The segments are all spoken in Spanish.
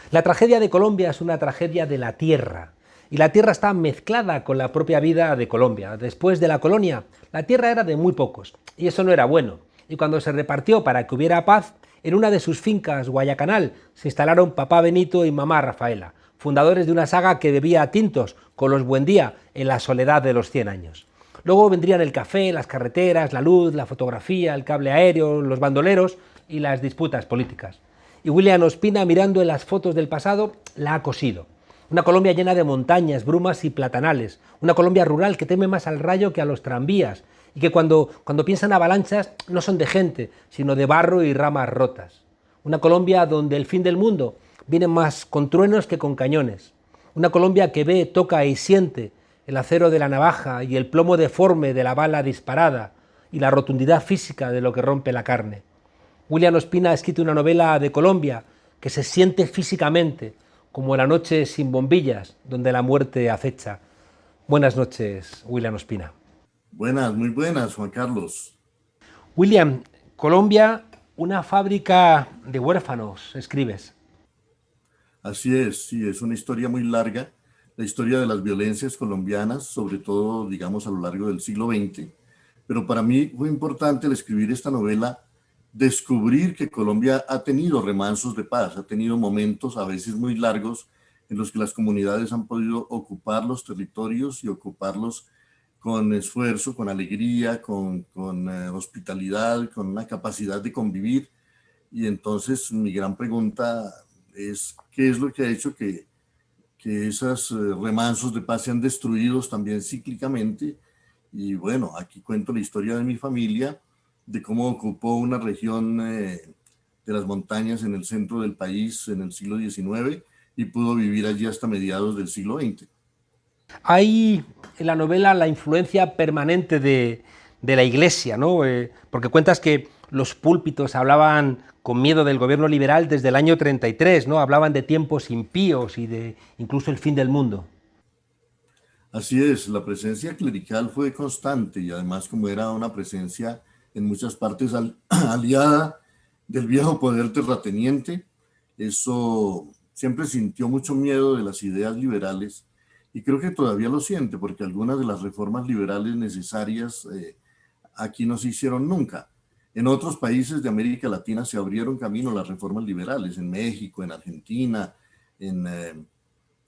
La tragedia de Colombia es una tragedia de la tierra, y la tierra está mezclada con la propia vida de Colombia. Después de la colonia, la tierra era de muy pocos, y eso no era bueno. Y cuando se repartió para que hubiera paz, en una de sus fincas, Guayacanal, se instalaron papá Benito y mamá Rafaela, fundadores de una saga que bebía tintos con los Buendía en la soledad de los 100 años. Luego vendrían el café, las carreteras, la luz, la fotografía, el cable aéreo, los bandoleros y las disputas políticas. Y William Ospina, mirando en las fotos del pasado, la ha cosido. Una Colombia llena de montañas, brumas y platanales. Una Colombia rural que teme más al rayo que a los tranvías. Y que cuando piensan avalanchas no son de gente, sino de barro y ramas rotas. Una Colombia donde el fin del mundo viene más con truenos que con cañones. Una Colombia que ve, toca y siente el acero de la navaja y el plomo deforme de la bala disparada y la rotundidad física de lo que rompe la carne. William Ospina ha escrito una novela de Colombia que se siente físicamente, como la noche sin bombillas, donde la muerte acecha. Buenas noches, William Ospina. Buenas, muy buenas, Juan Carlos. William, Colombia, una fábrica de huérfanos, escribes. Así es, sí, es una historia muy larga, la historia de las violencias colombianas, sobre todo, digamos, a lo largo del siglo XX. Pero para mí fue importante al escribir esta novela descubrir que Colombia ha tenido remansos de paz, ha tenido momentos a veces muy largos en los que las comunidades han podido ocupar los territorios y ocuparlos con esfuerzo, con alegría, con hospitalidad, con una capacidad de convivir. Y entonces mi gran pregunta es, ¿qué es lo que ha hecho que esos remansos de paz sean destruidos también cíclicamente? Y bueno, aquí cuento la historia de mi familia, de cómo ocupó una región de las montañas en el centro del país en el siglo XIX y pudo vivir allí hasta mediados del siglo XX. Hay en la novela la influencia permanente de la Iglesia, ¿no? Porque cuentas que los púlpitos hablaban con miedo del gobierno liberal desde el año 33, ¿no? Hablaban de tiempos impíos y de incluso el fin del mundo. Así es, la presencia clerical fue constante y además como era una presencia en muchas partes aliada del viejo poder terrateniente, eso siempre sintió mucho miedo de las ideas liberales y creo que todavía lo siente porque algunas de las reformas liberales necesarias aquí no se hicieron nunca. En otros países de América Latina se abrieron camino las reformas liberales, en México, en Argentina, en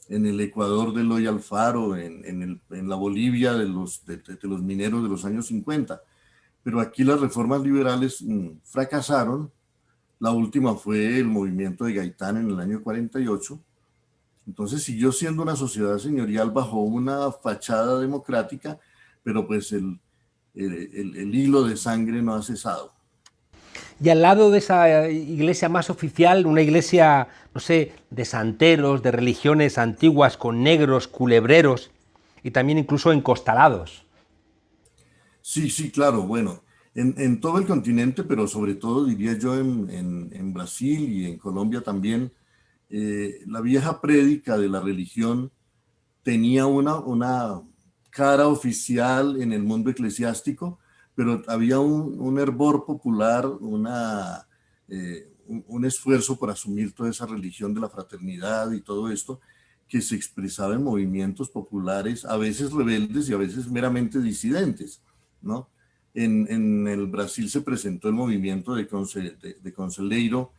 el Ecuador de Eloy Alfaro, en la Bolivia de los mineros de los años 50. Pero aquí las reformas liberales fracasaron. La última fue el movimiento de Gaitán en el año 48. Entonces siguió siendo una sociedad señorial bajo una fachada democrática, pero pues el hilo de sangre no ha cesado. Y al lado de esa iglesia más oficial, una iglesia, no sé, de santeros, de religiones antiguas, con negros, culebreros y también incluso encostalados. Sí, sí, claro, bueno, en todo el continente, pero sobre todo diría yo en Brasil y en Colombia también, la vieja prédica de la religión tenía una cara oficial en el mundo eclesiástico, pero había un hervor popular, un esfuerzo por asumir toda esa religión de la fraternidad y todo esto, que se expresaba en movimientos populares, a veces rebeldes y a veces meramente disidentes, ¿no? En el Brasil se presentó el movimiento de Conselheiro,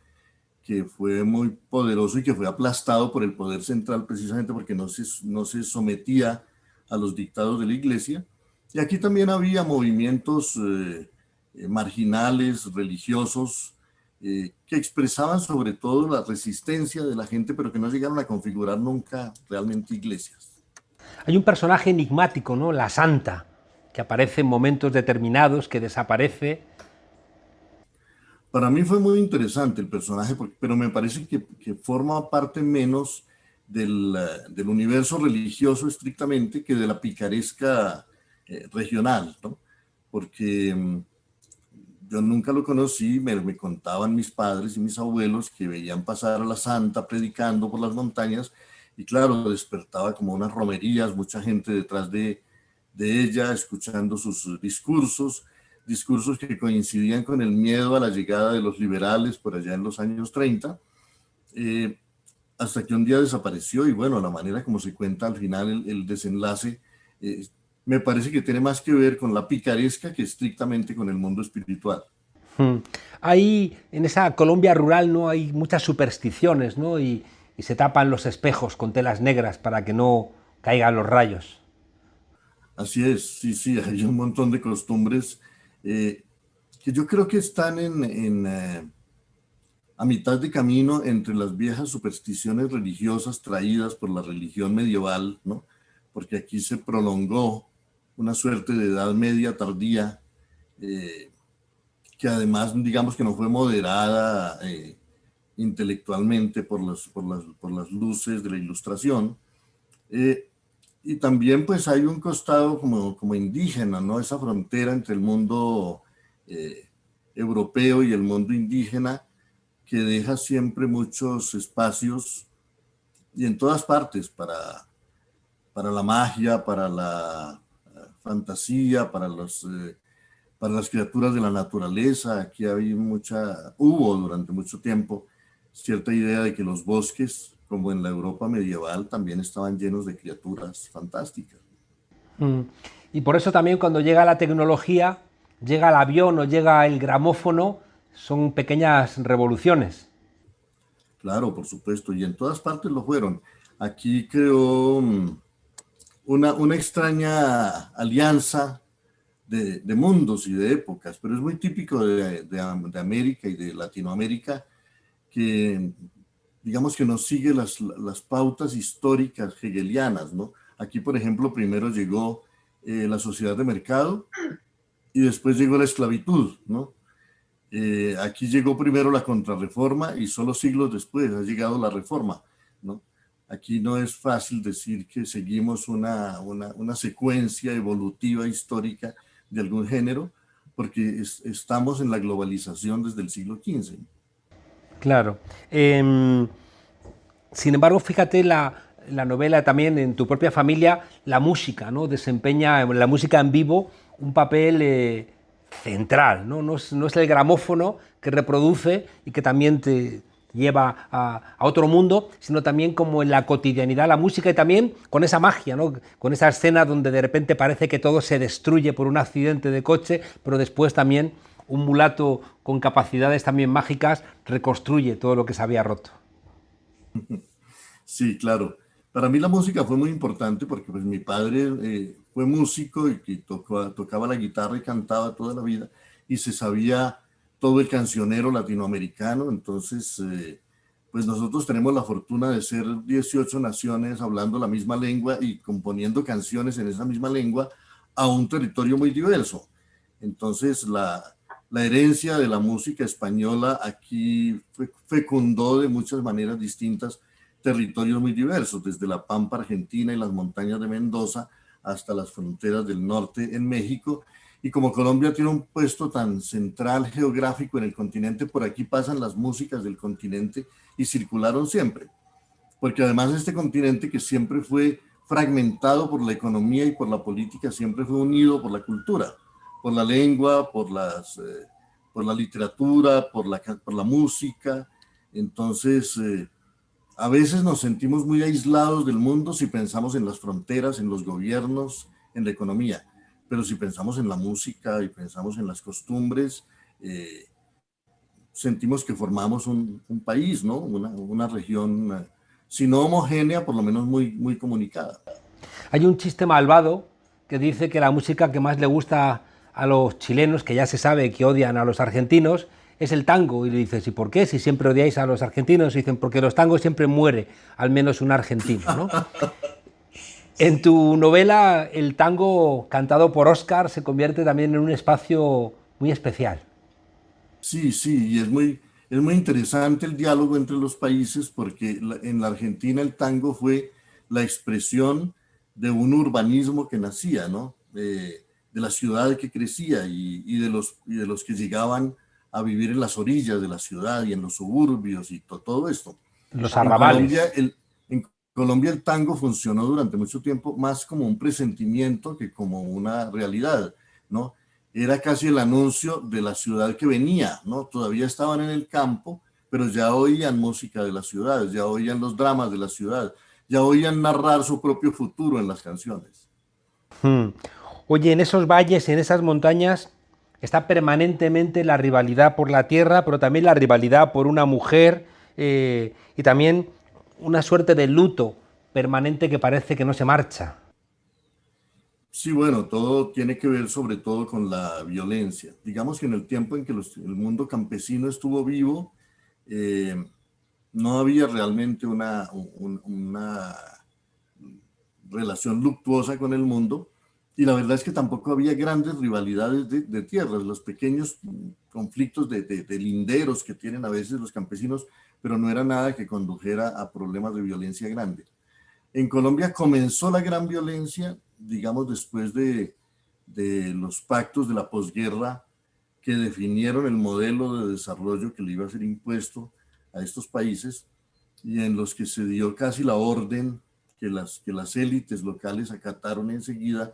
que fue muy poderoso y que fue aplastado por el poder central precisamente porque no se sometía a los dictados de la iglesia. Y aquí también había movimientos marginales, religiosos, que expresaban sobre todo la resistencia de la gente, pero que no llegaron a configurar nunca realmente iglesias. Hay un personaje enigmático, ¿no? La Santa, que aparece en momentos determinados, que desaparece. Para mí fue muy interesante el personaje, pero me parece que forma parte menos del universo religioso estrictamente que de la picaresca regional, ¿no? Porque yo nunca lo conocí, me contaban mis padres y mis abuelos que veían pasar a la santa predicando por las montañas y claro, despertaba como unas romerías, mucha gente detrás de ella escuchando sus discursos, discursos que coincidían con el miedo a la llegada de los liberales por allá en los años 30. Eh, hasta que un día desapareció y bueno, la manera como se cuenta al final el desenlace, eh, me parece que tiene más que ver con la picaresca que estrictamente con el mundo espiritual. Mm. Ahí, en esa Colombia rural, ¿no? Hay muchas supersticiones, ¿no? Y se tapan los espejos con telas negras para que no caigan los rayos. Así es, sí, sí, hay un montón de costumbres eh, que yo creo que están a mitad de camino entre las viejas supersticiones religiosas traídas por la religión medieval, ¿no? Porque aquí se prolongó una suerte de edad media tardía, eh, que además, digamos que no fue moderada intelectualmente por las luces de la ilustración. Eh, y también pues hay un costado como indígena, ¿no? Esa frontera entre el mundo eh, europeo y el mundo indígena que deja siempre muchos espacios y en todas partes para la magia, para la fantasía, para las criaturas de la naturaleza. Aquí hubo durante mucho tiempo cierta idea de que los bosques, como en la Europa medieval, también estaban llenos de criaturas fantásticas. Mm. Y por eso también cuando llega la tecnología, llega el avión o llega el gramófono, son pequeñas revoluciones. Claro, por supuesto, y en todas partes lo fueron. Aquí creó una extraña alianza de mundos y de épocas, pero es muy típico de América y de Latinoamérica que, digamos que nos sigue las pautas históricas hegelianas, ¿no? Aquí, por ejemplo, primero llegó la sociedad de mercado y después llegó la esclavitud, ¿no? Aquí llegó primero la contrarreforma y solo siglos después ha llegado la reforma, ¿no? Aquí no es fácil decir que seguimos una secuencia evolutiva histórica de algún género, porque estamos en la globalización desde el siglo XV. Claro. Sin embargo, fíjate la novela también, en tu propia familia, la música, ¿no? Desempeña la música en vivo un papel central, ¿no? No es el gramófono que reproduce y que también te lleva a otro mundo, sino también como en la cotidianidad, la música y también con esa magia, ¿no? Con esa escena donde de repente parece que todo se destruye por un accidente de coche, pero después también un mulato con capacidades también mágicas reconstruye todo lo que se había roto. Sí, claro. Para mí la música fue muy importante porque pues mi padre fue músico y tocaba la guitarra y cantaba toda la vida y se sabía todo el cancionero latinoamericano. Entonces, pues nosotros tenemos la fortuna de ser 18 naciones hablando la misma lengua y componiendo canciones en esa misma lengua a un territorio muy diverso. Entonces, la herencia de la música española aquí fecundó de muchas maneras distintas territorios muy diversos, desde la Pampa Argentina y las montañas de Mendoza hasta las fronteras del norte en México. Y como Colombia tiene un puesto tan central geográfico en el continente, por aquí pasan las músicas del continente y circularon siempre. Porque además este continente que siempre fue fragmentado por la economía y por la política, siempre fue unido por la cultura, por la lengua, por la literatura, por la música. Entonces, a veces nos sentimos muy aislados del mundo si pensamos en las fronteras, en los gobiernos, en la economía. Pero si pensamos en la música y pensamos en las costumbres, eh, sentimos que formamos un país, ¿no? Una región, si no homogénea, por lo menos muy comunicada. Hay un chiste malvado que dice que la música que más le gusta a los chilenos, que ya se sabe que odian a los argentinos, es el tango. Y le dices, ¿y por qué? Si siempre odiáis a los argentinos. Y dicen, porque los tangos siempre muere al menos un argentino, ¿no? En tu novela, el tango cantado por Oscar se convierte también en un espacio muy especial. Sí, sí, y es muy interesante el diálogo entre los países porque en la Argentina el tango fue la expresión de un urbanismo que nacía, ¿no? De la ciudad que crecía y de los que llegaban a vivir en las orillas de la ciudad y en los suburbios y todo esto. Los En Colombia, arrabales. en Colombia el tango funcionó durante mucho tiempo más como un presentimiento que como una realidad, ¿no? Era casi el anuncio de la ciudad que venía, ¿no? Todavía estaban en el campo, pero ya oían música de las ciudades, ya oían los dramas de la ciudad, ya oían narrar su propio futuro en las canciones. Hmm. Oye, en esos valles, en esas montañas, está permanentemente la rivalidad por la tierra, pero también la rivalidad por una mujer y también una suerte de luto permanente que parece que no se marcha. Sí, bueno, todo tiene que ver sobre todo con la violencia. Digamos que en el tiempo en que el mundo campesino estuvo vivo, eh, no había realmente una relación luctuosa con el mundo y la verdad es que tampoco había grandes rivalidades de tierras, los pequeños conflictos de linderos que tienen a veces los campesinos, pero no era nada que condujera a problemas de violencia grande. En Colombia comenzó la gran violencia, digamos, después de los pactos de la posguerra que definieron el modelo de desarrollo que le iba a ser impuesto a estos países y en los que se dio casi la orden que las élites locales acataron enseguida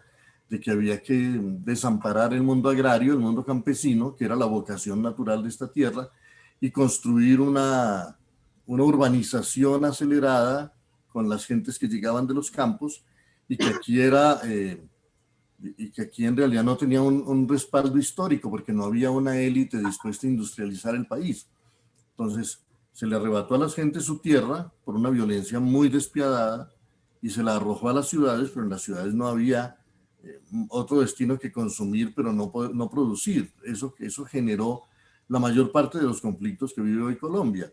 de que había que desamparar el mundo agrario, el mundo campesino, que era la vocación natural de esta tierra, y construir una urbanización acelerada con las gentes que llegaban de los campos y que aquí era y que aquí en realidad no tenía un respaldo histórico porque no había una élite dispuesta a industrializar el país. Entonces se le arrebató a las gentes su tierra por una violencia muy despiadada y se la arrojó a las ciudades, pero en las ciudades no había otro destino que consumir, pero no producir. Eso generó la mayor parte de los conflictos que vive hoy Colombia,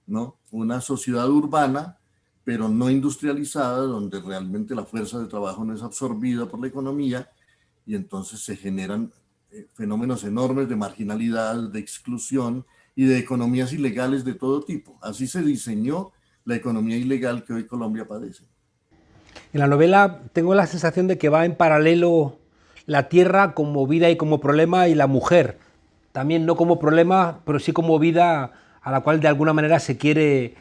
¿no? Una sociedad urbana pero no industrializada, donde realmente la fuerza de trabajo no es absorbida por la economía y entonces se generan fenómenos enormes de marginalidad, de exclusión y de economías ilegales de todo tipo. Así se diseñó la economía ilegal que hoy Colombia padece. En la novela tengo la sensación de que va en paralelo la tierra como vida y como problema y la mujer también no como problema, pero sí como vida a la cual de alguna manera se quiere,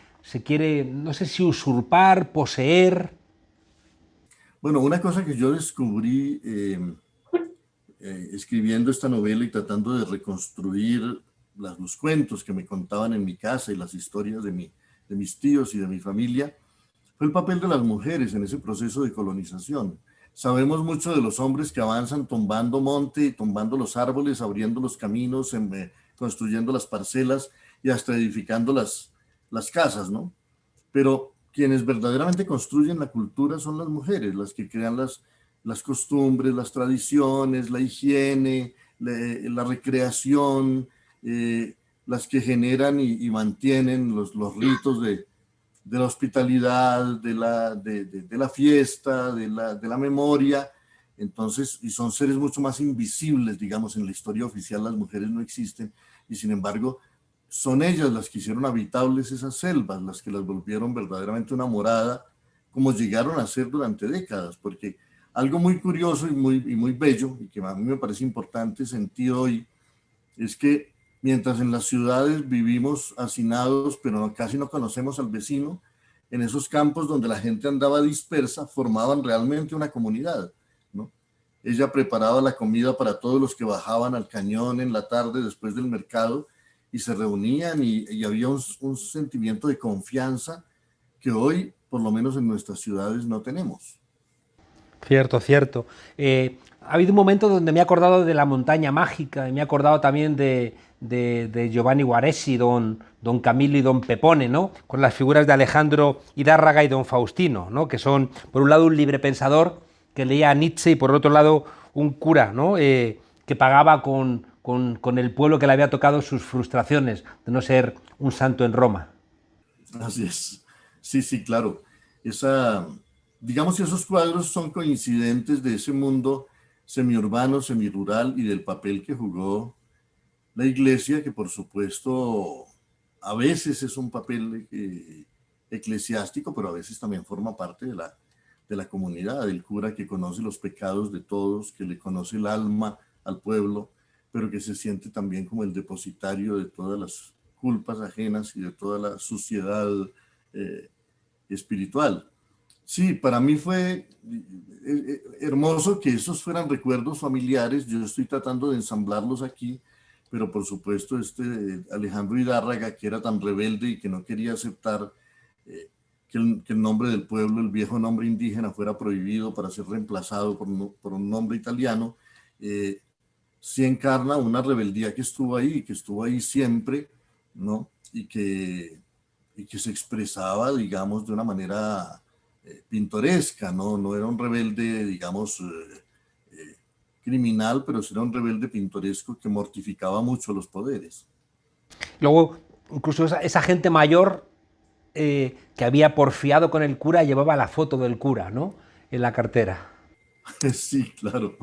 no sé si usurpar, poseer. Bueno, una cosa que yo descubrí escribiendo esta novela y tratando de reconstruir los cuentos que me contaban en mi casa y las historias de mis tíos y de mi familia, fue el papel de las mujeres en ese proceso de colonización. Sabemos mucho de los hombres que avanzan tumbando monte, tumbando los árboles, abriendo los caminos, construyendo las parcelas y hasta edificando las casas, ¿no? Pero quienes verdaderamente construyen la cultura son las mujeres, las que crean las costumbres, las tradiciones, la higiene, la recreación, las que generan y mantienen los ritos de la hospitalidad, de la fiesta, de la memoria. Entonces, y son seres mucho más invisibles, digamos, en la historia oficial las mujeres no existen, y sin embargo, son ellas las que hicieron habitables esas selvas, las que las volvieron verdaderamente una morada, como llegaron a ser durante décadas, porque algo muy curioso y muy bello, y que a mí me parece importante sentir hoy, es que mientras en las ciudades vivimos hacinados, pero casi no conocemos al vecino, en esos campos donde la gente andaba dispersa, formaban realmente una comunidad, ¿no? Ella preparaba la comida para todos los que bajaban al cañón en la tarde después del mercado y se reunían y había un sentimiento de confianza que hoy, por lo menos en nuestras ciudades, no tenemos. Cierto, cierto. Ha habido un momento donde me he acordado de la montaña mágica y me he acordado también de Giovanni Guaresi, don Camilo y don Pepone, ¿no? Con las figuras de Alejandro Hidárraga y don Faustino, ¿no? Que son, por un lado, un librepensador que leía a Nietzsche y por otro lado, un cura, ¿no? Que pagaba con el pueblo que le había tocado sus frustraciones de no ser un santo en Roma. Así es. Sí, sí, claro. Esa, digamos que esos cuadros son coincidentes de ese mundo semiurbano, semirural y del papel que jugó la iglesia, que por supuesto a veces es un papel eclesiástico, pero a veces también forma parte de la comunidad, del cura que conoce los pecados de todos, que le conoce el alma al pueblo, pero que se siente también como el depositario de todas las culpas ajenas y de toda la suciedad eh, espiritual. Sí, para mí fue hermoso que esos fueran recuerdos familiares. Yo estoy tratando de ensamblarlos aquí pero por supuesto Alejandro Hidárraga, que era tan rebelde y que no quería aceptar que el nombre del pueblo, el viejo nombre indígena, fuera prohibido para ser reemplazado por un nombre italiano, sí encarna una rebeldía que estuvo ahí siempre, ¿no? Y que se expresaba, digamos, de una manera pintoresca, ¿no? No era un rebelde, digamos, criminal, pero sí era un rebelde pintoresco que mortificaba mucho los poderes. Luego, incluso esa gente mayor que había porfiado con el cura llevaba la foto del cura, ¿no? En la cartera. Sí, claro,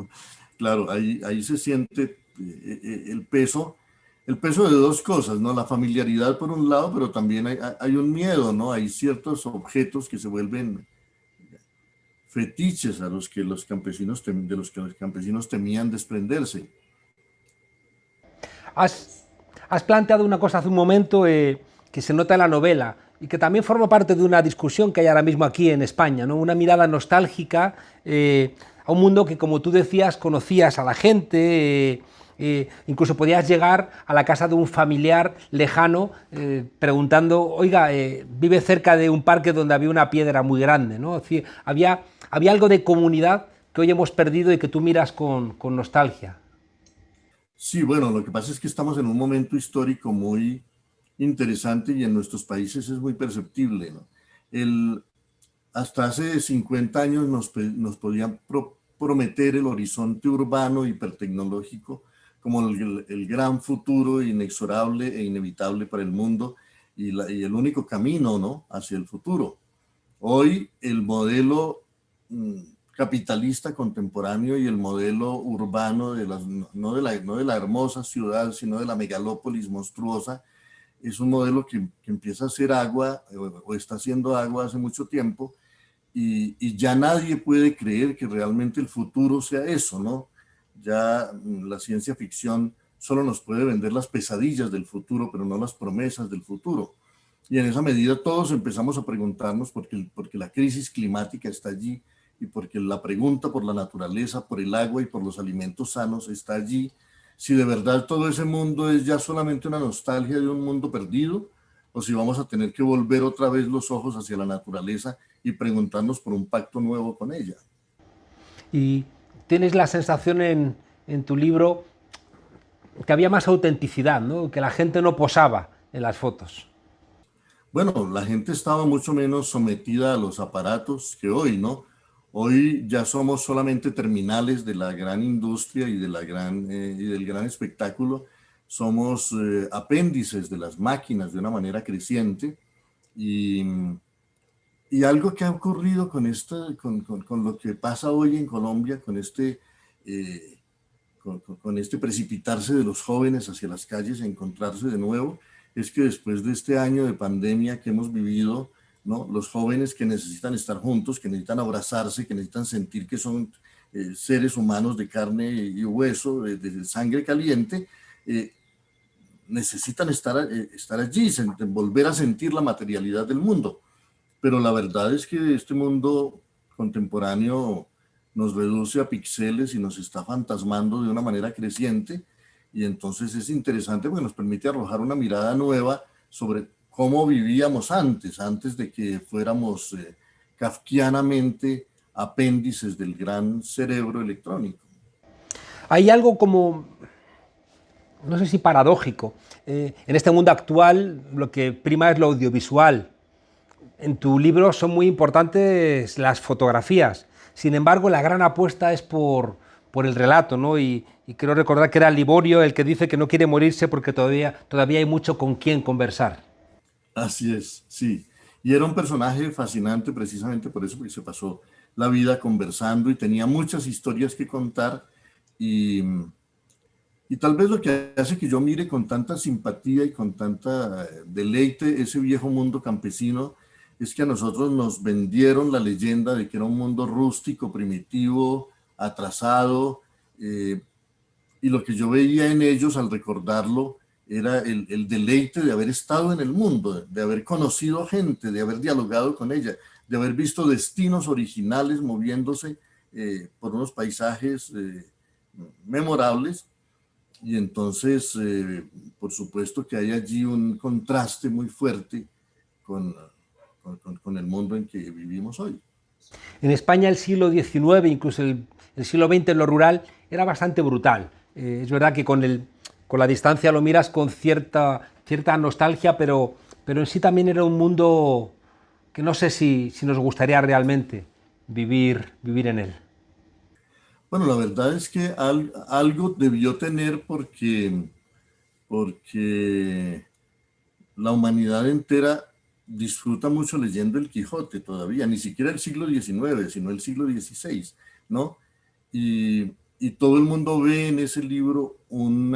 claro, ahí se siente el peso de dos cosas, ¿no? La familiaridad por un lado, pero también hay un miedo, ¿no? Hay ciertos objetos que se vuelven fetiches a los que los campesinos de los que los campesinos temían desprenderse. Has planteado una cosa hace un momento que se nota en la novela y que también forma parte de una discusión que hay ahora mismo aquí en España, ¿no? Una mirada nostálgica a un mundo que, como tú decías, conocías a la gente, incluso podías llegar a la casa de un familiar lejano preguntando, oiga, vive cerca de un parque donde había una piedra muy grande, ¿no? Es decir, había algo de comunidad que hoy hemos perdido y que tú miras con nostalgia. Sí, bueno, lo que pasa es que estamos en un momento histórico muy interesante y en nuestros países es muy perceptible, ¿no? Hasta hace 50 años nos podían prometer el horizonte urbano hipertecnológico como el gran futuro inexorable e inevitable para el mundo y el único camino, ¿no? Hacia el futuro. Hoy el modelo capitalista contemporáneo y el modelo urbano no de la hermosa ciudad, sino de la megalópolis monstruosa, es un modelo que empieza a hacer agua o está haciendo agua hace mucho tiempo y ya nadie puede creer que realmente el futuro sea eso, ¿no? Ya la ciencia ficción solo nos puede vender las pesadillas del futuro, pero no las promesas del futuro. Y en esa medida todos empezamos a preguntarnos, porque la crisis climática está allí y porque la pregunta por la naturaleza, por el agua y por los alimentos sanos está allí, si de verdad todo ese mundo es ya solamente una nostalgia de un mundo perdido, o si vamos a tener que volver otra vez los ojos hacia la naturaleza y preguntarnos por un pacto nuevo con ella. Y tienes la sensación en tu libro que había más autenticidad, ¿no? Que la gente no posaba en las fotos. Bueno, la gente estaba mucho menos sometida a los aparatos que hoy, ¿no? Hoy ya somos solamente terminales de la gran industria y, y del gran espectáculo. Somos apéndices de las máquinas de una manera creciente. Y, y algo que ha ocurrido con lo que pasa hoy en Colombia, eh, con este precipitarse de los jóvenes hacia las calles, a encontrarse de nuevo, es que después de este año de pandemia que hemos vivido, ¿no? Los jóvenes que necesitan estar juntos, que necesitan abrazarse, que necesitan sentir que son seres humanos de carne y hueso, de sangre caliente, eh, necesitan estar allí, volver a sentir la materialidad del mundo. Pero la verdad es que este mundo contemporáneo nos reduce a píxeles y nos está fantasmando de una manera creciente. Y entonces es interesante porque nos permite arrojar una mirada nueva sobre cómo vivíamos antes de que fuéramos kafkianamente apéndices del gran cerebro electrónico. Hay algo como, no sé si paradójico, en este mundo actual lo que prima es lo audiovisual. En tu libro son muy importantes las fotografías, sin embargo la gran apuesta es por el relato, ¿no? Y quiero recordar que era Liborio el que dice que no quiere morirse porque todavía hay mucho con quien conversar. Así es, sí. Y era un personaje fascinante precisamente por eso, porque se pasó la vida conversando y tenía muchas historias que contar y, y tal vez lo que hace que yo mire con tanta simpatía y con tanta deleite ese viejo mundo campesino es que a nosotros nos vendieron la leyenda de que era un mundo rústico, primitivo, atrasado, eh, y lo que yo veía en ellos al recordarlo era el deleite de haber estado en el mundo, de haber conocido gente, de haber dialogado con ella, de haber visto destinos originales moviéndose por unos paisajes memorables y entonces, por supuesto que hay allí un contraste muy fuerte con, con el mundo en que vivimos hoy. En España el siglo XIX, incluso el siglo XX en lo rural, era bastante brutal. Es verdad que con la distancia lo miras con cierta nostalgia, pero en sí también era un mundo que no sé si nos gustaría realmente vivir en él. Bueno, la verdad es que algo debió tener porque la humanidad entera disfruta mucho leyendo el Quijote todavía, ni siquiera el siglo XIX, sino el siglo XVI, ¿no? Y todo el mundo ve en ese libro un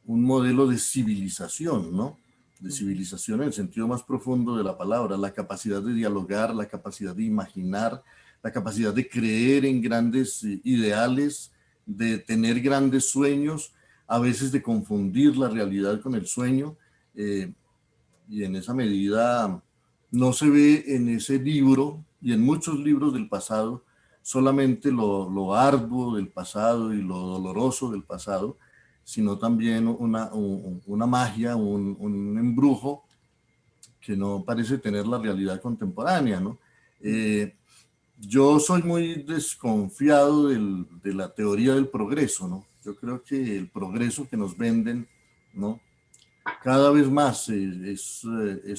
modelo de civilización, ¿no? De civilización en el sentido más profundo de la palabra, la capacidad de dialogar, la capacidad de imaginar, la capacidad de creer en grandes ideales, de tener grandes sueños, a veces de confundir la realidad con el sueño. Y en esa medida no se ve en ese libro y en muchos libros del pasado solamente lo arduo del pasado y lo doloroso del pasado, sino también una magia, un embrujo que no parece tener la realidad contemporánea, ¿no? Yo soy muy desconfiado de la teoría del progreso, ¿no? Yo creo que el progreso que nos venden, ¿no? Cada vez más es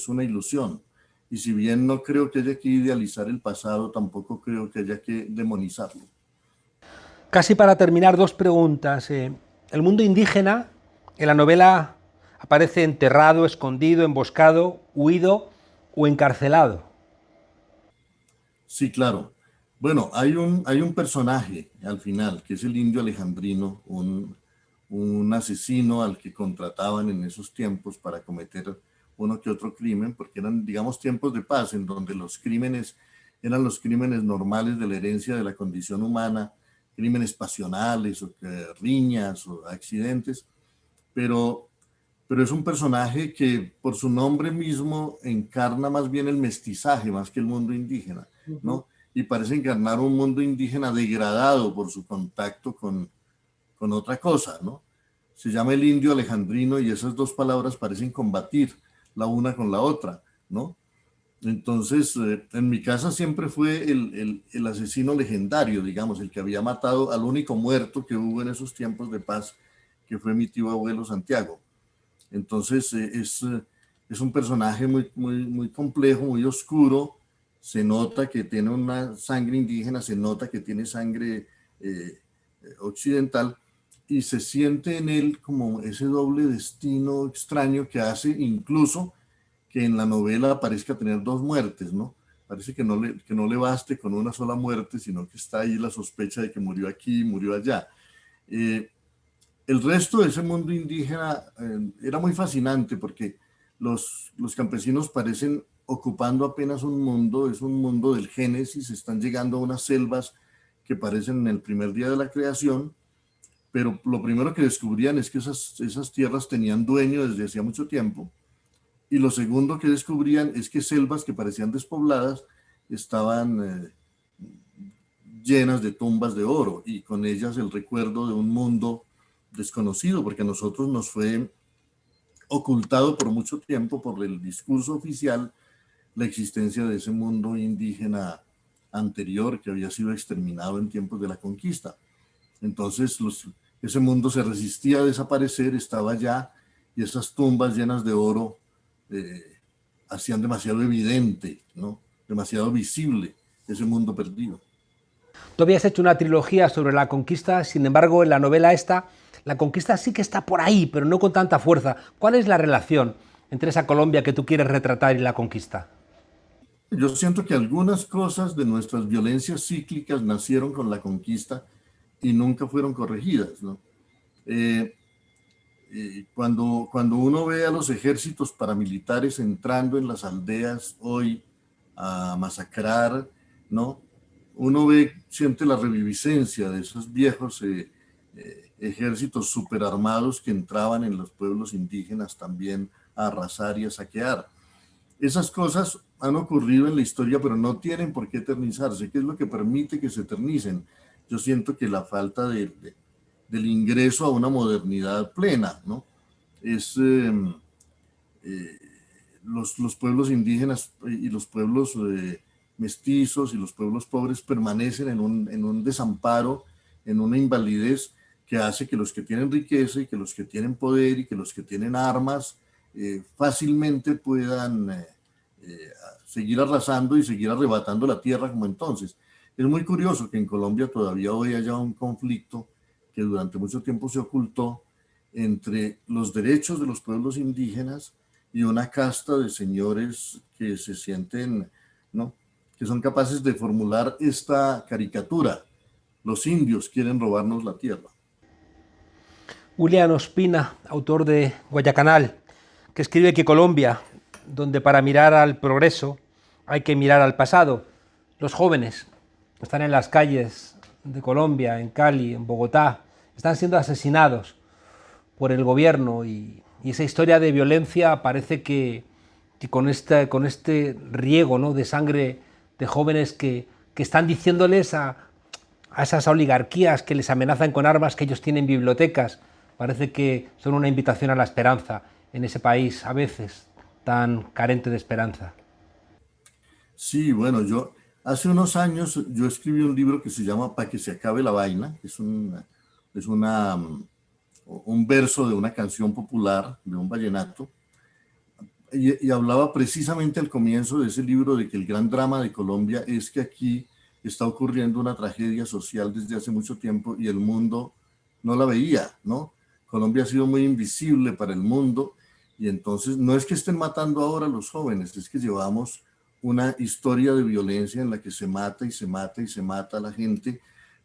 una ilusión. Y si bien no creo que haya que idealizar el pasado, tampoco creo que haya que demonizarlo. Casi para terminar, dos preguntas. El mundo indígena en la novela aparece enterrado, escondido, emboscado, huido o encarcelado. Sí, claro. Bueno, hay un personaje al final, que es el indio alejandrino, un asesino al que contrataban en esos tiempos para cometer uno que otro crimen, porque eran, digamos, tiempos de paz en donde los crímenes eran los crímenes normales de la herencia de la condición humana, crímenes pasionales o riñas o accidentes, pero, pero es un personaje que por su nombre mismo encarna más bien el mestizaje más que el mundo indígena, ¿no? Y parece encarnar un mundo indígena degradado por su contacto con otra cosa, ¿no? Se llama el indio alejandrino y esas dos palabras parecen combatir la una con la otra, ¿no? Entonces, en mi casa siempre fue el asesino legendario, digamos, el que había matado al único muerto que hubo en esos tiempos de paz, que fue mi tío abuelo Santiago. Entonces, es un personaje muy complejo, muy oscuro. Se nota que tiene una sangre indígena, se nota que tiene sangre occidental, y se siente en él como ese doble destino extraño que hace incluso que en la novela parezca tener dos muertes, ¿no? Parece que no le baste con una sola muerte, sino que está ahí la sospecha de que murió aquí, murió allá. Eh, el resto de ese mundo indígena era muy fascinante porque los campesinos parecen ocupando apenas un mundo, es un mundo del Génesis, están llegando a unas selvas que parecen en el primer día de la creación, pero lo primero que descubrían es que esas tierras tenían dueño desde hacía mucho tiempo, y lo segundo que descubrían es que selvas que parecían despobladas estaban llenas de tumbas de oro y con ellas el recuerdo de un mundo desconocido, porque a nosotros nos fue ocultado por mucho tiempo por el discurso oficial la existencia de ese mundo indígena anterior que había sido exterminado en tiempos de la conquista. Entonces ese mundo se resistía a desaparecer, estaba allá, y esas tumbas llenas de oro hacían demasiado evidente, ¿no? Demasiado visible ese mundo perdido. Tú habías hecho una trilogía sobre la conquista, sin embargo, en la novela esta, la conquista sí que está por ahí, pero no con tanta fuerza. ¿Cuál es la relación entre esa Colombia que tú quieres retratar y la conquista? Yo siento que algunas cosas de nuestras violencias cíclicas nacieron con la conquista y nunca fueron corregidas, ¿no? Eh, cuando uno ve a los ejércitos paramilitares entrando en las aldeas hoy a masacrar, ¿no? Uno ve, siente la reviviscencia de esos viejos ejércitos superarmados que entraban en los pueblos indígenas también a arrasar y a saquear. Esas cosas han ocurrido en la historia, pero no tienen por qué eternizarse. ¿Qué es lo que permite que se eternicen? Yo siento que la falta del ingreso a una modernidad plena, ¿no? Es, los pueblos indígenas y los pueblos mestizos y los pueblos pobres permanecen en un desamparo, en una invalidez que hace que los que tienen riqueza y que los que tienen poder y que los que tienen armas fácilmente puedan seguir arrasando y seguir arrebatando la tierra como entonces. Es muy curioso que en Colombia todavía hoy haya un conflicto que durante mucho tiempo se ocultó entre los derechos de los pueblos indígenas y una casta de señores que se sienten, ¿no?, que son capaces de formular esta caricatura. Los indios quieren robarnos la tierra. William Ospina, autor de Guayacanal, que escribe que Colombia, donde para mirar al progreso hay que mirar al pasado. Los jóvenes están en las calles de Colombia, en Cali, en Bogotá, están siendo asesinados por el gobierno y esa historia de violencia parece que con este riego, ¿no?, de sangre de jóvenes que están diciéndoles a esas oligarquías que les amenazan con armas que ellos tienen bibliotecas, parece que son una invitación a la esperanza en ese país, a veces tan carente de esperanza. Sí, bueno, yo hace unos años yo escribí un libro que se llama Pa' que se acabe la vaina, que es un verso de una canción popular, de un vallenato, y hablaba precisamente al comienzo de ese libro de que el gran drama de Colombia es que aquí está ocurriendo una tragedia social desde hace mucho tiempo y el mundo no la veía, ¿no? Colombia ha sido muy invisible para el mundo y entonces no es que estén matando ahora a los jóvenes, es que llevamos una historia de violencia en la que se mata y se mata y se mata a la gente,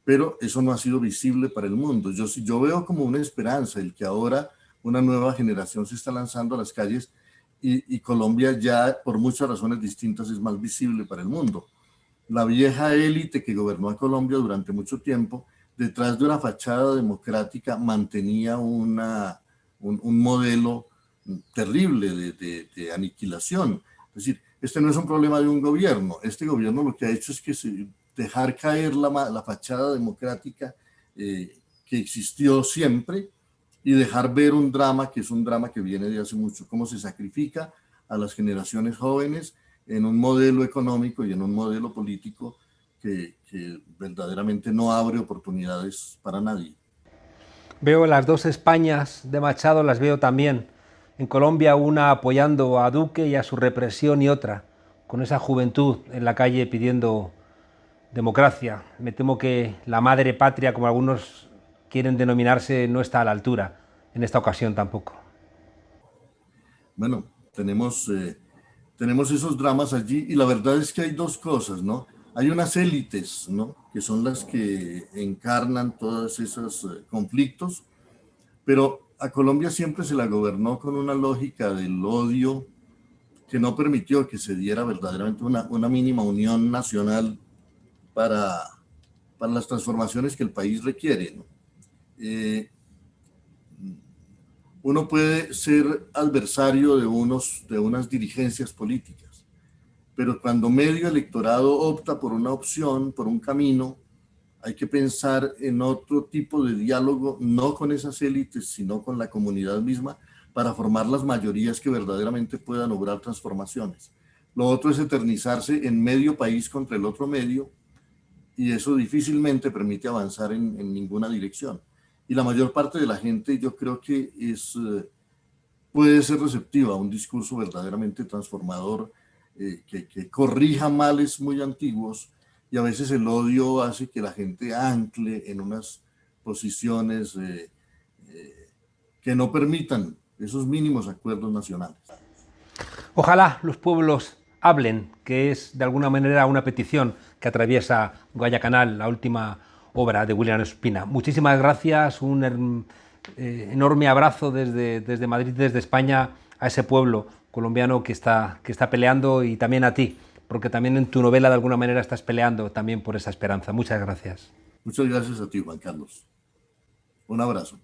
pero eso no ha sido visible para el mundo. Yo veo como una esperanza el que ahora una nueva generación se está lanzando a las calles y Colombia ya por muchas razones distintas es más visible para el mundo. La vieja élite que gobernó a Colombia durante mucho tiempo, detrás de una fachada democrática, mantenía un modelo terrible de aniquilación. Es decir, este no es un problema de un gobierno. Este gobierno lo que ha hecho es que dejar caer la fachada democrática que existió siempre y dejar ver un drama que es un drama que viene de hace mucho, cómo se sacrifica a las generaciones jóvenes en un modelo económico y en un modelo político que verdaderamente no abre oportunidades para nadie. Veo las dos Españas de Machado, las veo también. En Colombia una apoyando a Duque y a su represión y otra con esa juventud en la calle pidiendo democracia. Me temo que la madre patria, como algunos quieren denominarse, no está a la altura en esta ocasión tampoco. Bueno, tenemos esos dramas allí y la verdad es que hay dos cosas, ¿no? Hay unas élites, ¿no?, que son las que encarnan todos esos conflictos, pero a Colombia siempre se la gobernó con una lógica del odio que no permitió que se diera verdaderamente una mínima unión nacional para, para las transformaciones que el país requiere, ¿no? Uno puede ser adversario de unas dirigencias políticas, pero cuando medio electorado opta por una opción, por un camino, hay que pensar en otro tipo de diálogo, no con esas élites, sino con la comunidad misma, para formar las mayorías que verdaderamente puedan lograr transformaciones. Lo otro es eternizarse en medio país contra el otro medio, y eso difícilmente permite avanzar en ninguna dirección. Y la mayor parte de la gente yo creo que puede ser receptiva a un discurso verdaderamente transformador que corrija males muy antiguos, y a veces el odio hace que la gente ancle en unas posiciones que no permitan esos mínimos acuerdos nacionales. Ojalá los pueblos hablen, que es de alguna manera una petición que atraviesa Guayacanal, la última obra de William Ospina. Muchísimas gracias, un enorme abrazo desde Madrid, desde España, a ese pueblo colombiano que está peleando, y también a ti, porque también en tu novela de alguna manera estás peleando también por esa esperanza. Muchas gracias. Muchas gracias a ti, Juan Carlos. Un abrazo.